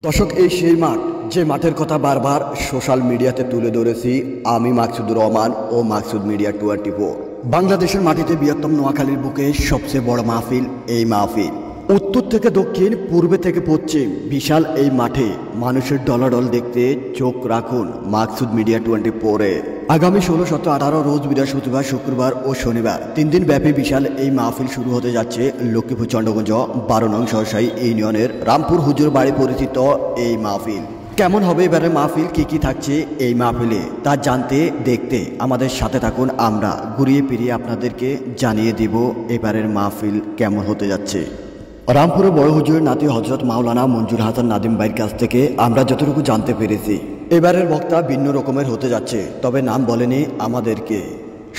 দর্শক, এই সেই মাঠ যে মাঠের কথা বারবার সোশ্যাল মিডিয়াতে তুলে ধরেছি আমি মাকসুদুর রহমান ও মাকসুদ মিডিয়া 24। বাংলাদেশের মাটিতে বৃহত্তম নোয়াখালীর বুকে সবচেয়ে বড় মাহফিল এই মাহফিল। উত্তর থেকে দক্ষিণ, পূর্বে থেকে পশ্চিম, বিশাল এই মাঠে মানুষের ডলাডল দেখতে চোখ রাখুন মাকসুদ মিডিয়া 24-এ। আগামী 16, 17, 18 রোজ বৃহস্পতিবার, শুক্রবার ও শনিবার 3 দিন ব্যাপী বিশাল এই মাহফিল শুরু হতে যাচ্ছে লক্ষ্মীপুর চন্দ্রগঞ্জ 12 নং সরসাই ইউনিয়নের রামপুর হুজুর বাড়ি পরিচিত এই মাহফিল। কেমন হবে এবারে মাহফিল, কি থাকছে এই মাহফিলে তা জানতে দেখতে আমাদের সাথে থাকুন। আমরা ঘুরিয়ে ফিরিয়ে আপনাদেরকে জানিয়ে দিব এবারের মাহফিল কেমন হতে যাচ্ছে। রামপুরের বড় হুজুরের নাতি হজরত মাওলানা মঞ্জুর হাসান নাদিম ভাইয়ের কাছ থেকে আমরা যতটুকু জানতে পেরেছি এবারের বক্তা ভিন্ন রকমের হতে যাচ্ছে, তবে নাম বলেনি আমাদেরকে।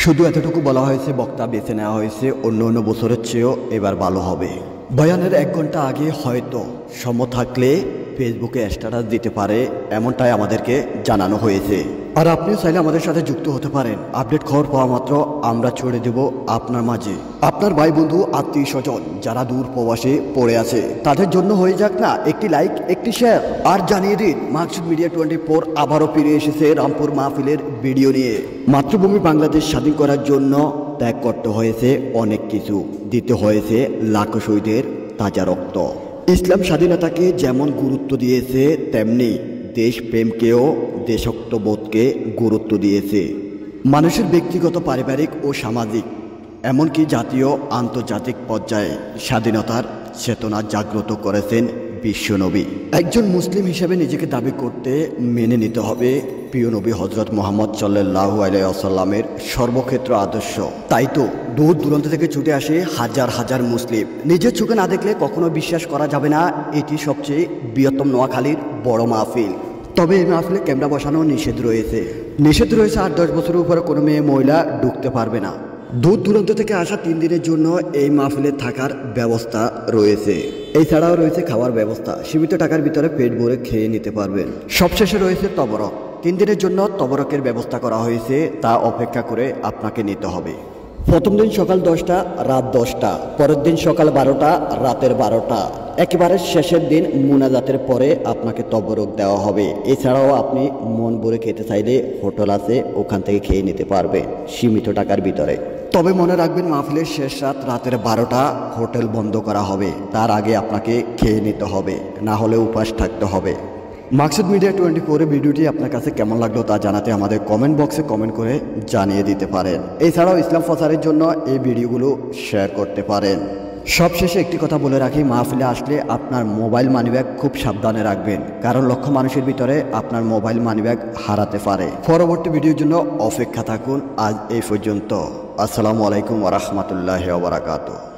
শুধু এতটুকু বলা হয়েছে বক্তা বেছে নেওয়া হয়েছে অন্য বছরের চেয়েও এবার ভালো হবে। বয়ানের 1 ঘন্টা আগে হয়তো সময় থাকলে ফেসবুকে স্ট্যাটাস দিতে পারে, এমনটাই আমাদেরকে জানানো হয়েছে। আর আপনিও চাইলে আমাদের সাথে যুক্ত হতে পারেন। আপডেট খবর পাওয়া মাত্র আমরা ছড়ে দেব আপনার মাঝে। আপনার ভাই বন্ধু আত্মীয় স্বজন যারা দূর প্রবাসে পড়ে আছে তাদের জন্য হয়ে যাক না একটি লাইক, একটি শেয়ার। আর জানিয়ে দিন মাকসুদ মিডিয়া 24 আবারও ফিরে এসেছে রামপুর মাহফিলের ভিডিও নিয়ে। মাতৃভূমি বাংলাদেশ স্বাধীন করার জন্য ত্যাগ করতে হয়েছে অনেক কিছু, দিতে হয়েছে লাখো শহীদের তাজা রক্ত। ইসলাম স্বাধীনতাকে যেমন গুরুত্ব দিয়েছে তেমনি দেশপ্রেমকেও, দেশাত্মবোধকে গুরুত্ব দিয়েছে। মানুষের ব্যক্তিগত, পারিবারিক ও সামাজিক এমনকি জাতীয় আন্তর্জাতিক পর্যায়ে স্বাধীনতার চেতনা জাগ্রত করেছেন বিশ্বনবী। একজন মুসলিম হিসেবে নিজেকে দাবি করতে মেনে নিতে হবে প্রিয় নবী হজরত মোহাম্মদ সাল্লাল্লাহু আলাইহি ওয়াসাল্লামের সর্বক্ষেত্র আদর্শ। তাই তো দূর দূরান্ত থেকে ছুটে আসে হাজার হাজার মুসলিম। নিজের চোখে না দেখলে কখনো বিশ্বাস করা যাবে না এটি সবচেয়ে বৃহত্তম নোয়াখালীর বড় মাহফিল। তবে এই মাহফিলে ক্যামেরা বসানো নিষেধ রয়েছে। 8-10 বছরের উপরে কোনো মেয়ে মহিলা ঢুকতে পারবে না। দূর দূরান্ত থেকে আসা 3 দিনের জন্য এই মাহফিলে থাকার ব্যবস্থা রয়েছে। এছাড়াও রয়েছে খাওয়ার ব্যবস্থা, সীমিত টাকার ভিতরে পেট ভরে খেয়ে নিতে পারবেন। সবশেষে রয়েছে তবরক। 3 দিনের জন্য তবরকের ব্যবস্থা করা হয়েছে, তা অপেক্ষা করে আপনাকে নিতে হবে। প্রথম দিন সকাল 10টা, রাত 10টা, পরের দিন সকাল 12টা, রাতের 12টা, একেবারে শেষের দিন মুনাজাতের পরে আপনাকে তবরক দেওয়া হবে। এছাড়াও আপনি মন ভরে খেতে চাইলে হোটেল আছে, ওখান থেকে খেয়ে নিতে পারবেন সীমিত টাকার ভিতরে। তবে মনে রাখবেন মাহফিলের শেষ রাত রাতের 12টা হোটেল বন্ধ করা হবে, তার আগে আপনাকে খেয়ে নিতে হবে, না হলে উপাস থাকতে হবে। মাকসুদ মিডিয়া 24 ভিডিওটি আপনার কাছে কেমন লাগলো তা জানাতে আমাদের কমেন্ট বক্সে কমেন্ট করে জানিয়ে দিতে পারেন। এছাড়াও ইসলাম প্রচারের জন্য এই ভিডিওগুলো শেয়ার করতে পারেন। সবশেষে একটি কথা বলে রাখি, মাহফিলে আসলে আপনার মোবাইল মানিব্যাগ খুব সাবধানে রাখবেন, কারণ লক্ষ মানুষের ভিতরে আপনার মোবাইল মানিব্যাগ হারাতে পারে। পরবর্তী ভিডিওর জন্য অপেক্ষা থাকুন। আজ এই পর্যন্ত। আসসালামু আলাইকুম ওয়া রাহমাতুল্লাহি ওয়া বারাকাতুহু।